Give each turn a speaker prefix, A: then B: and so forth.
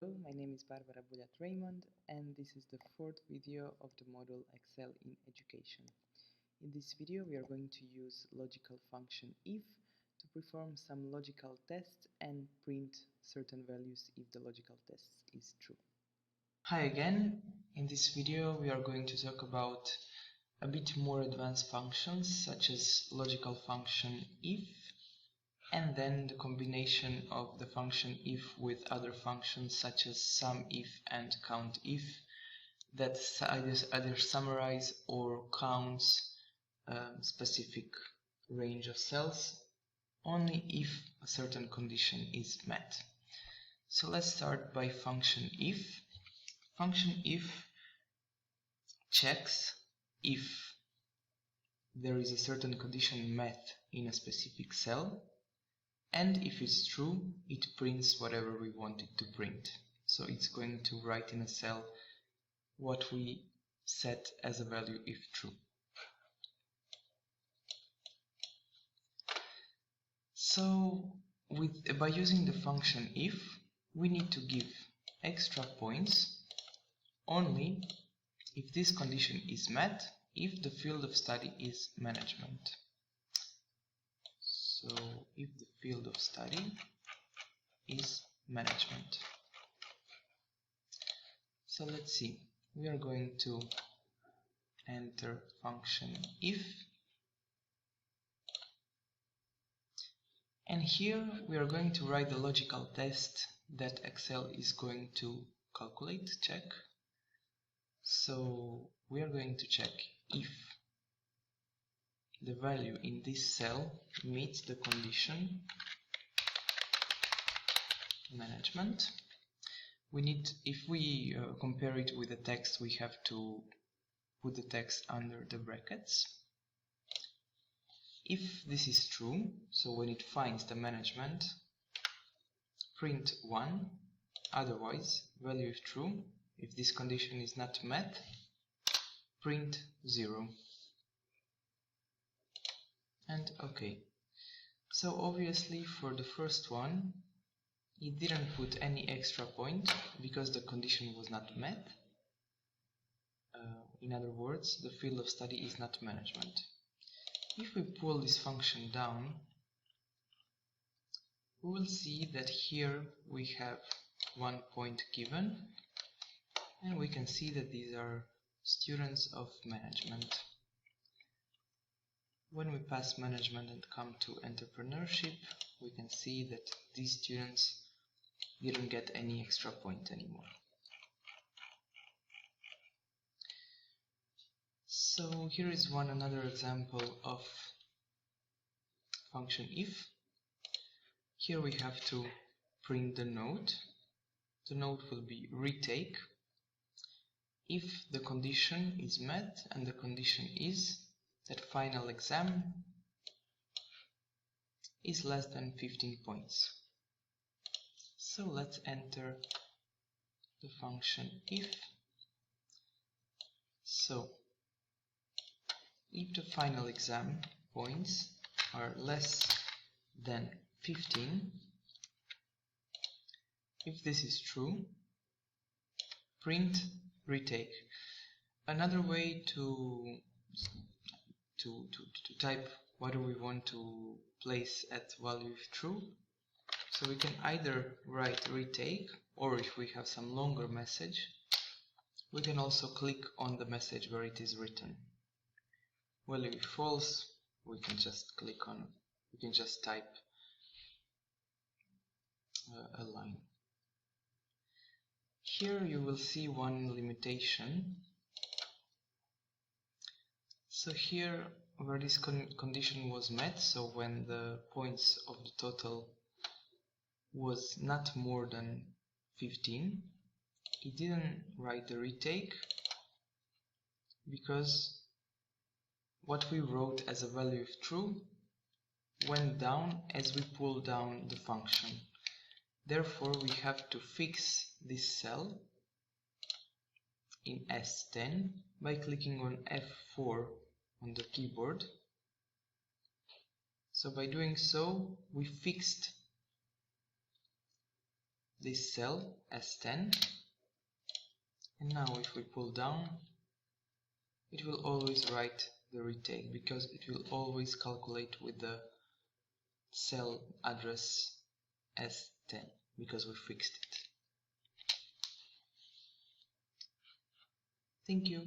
A: My name is Barbara Bulat-Raymond, and this is the fourth video of the module Excel in Education. In this video we are going to use logical function if to perform some logical tests and print certain values if the logical test is true. Hi again. In this video we are going to talk about a bit more advanced functions such as logical function if, and then the combination of the function if with other functions such as SUMIF and COUNTIF that either summarize or counts a specific range of cells only if a certain condition is met. So let's start by function if. Function if checks if there is a certain condition met in a specific cell, and if it's true, it prints whatever we want it to print. So it's going to write in a cell what we set as a value if true. So by using the function if, we need to give extra points only if this condition is met, if the field of study is management. So if the field of study is management. So let's see, we are going to enter function if, and here we are going to write the logical test that Excel is going to calculate, check. So we are going to check if the value in this cell meets the condition management. We need, if we compare it with the text, we have to put the text under the brackets. If this is true, so when it finds the management, print 1, otherwise value if true. If this condition is not met, print 0. And OK. So obviously for the first one, it didn't put any extra point because the condition was not met. In other words, the field of study is not management. If we pull this function down, we will see that here we have 1 point given, and we can see that these are students of management. When we pass management and come to entrepreneurship, we can see that these students didn't get any extra point anymore. So here is another example of function if. Here we have to print the note. The note will be retake if the condition is met, and the condition is that final exam is less than 15 points. So let's enter the function if. So if the final exam points are less than 15, if this is true, print retake. Another way to type what do we want to place at value if true, so we can either write retake, or if we have some longer message, we can also click on the message where it is written. Value if false, we can just click on, we can just type a line. Here you will see one limitation. So here where this condition was met, so when the points of the total was not more than 15, it didn't write the retake because what we wrote as a value if true went down as we pulled down the function. Therefore we have to fix this cell in S10 by clicking on F4 on the keyboard. So by doing so, we fixed this cell S10, and now if we pull down, it will always write the retail because it will always calculate with the cell address S10 because we fixed it. Thank you.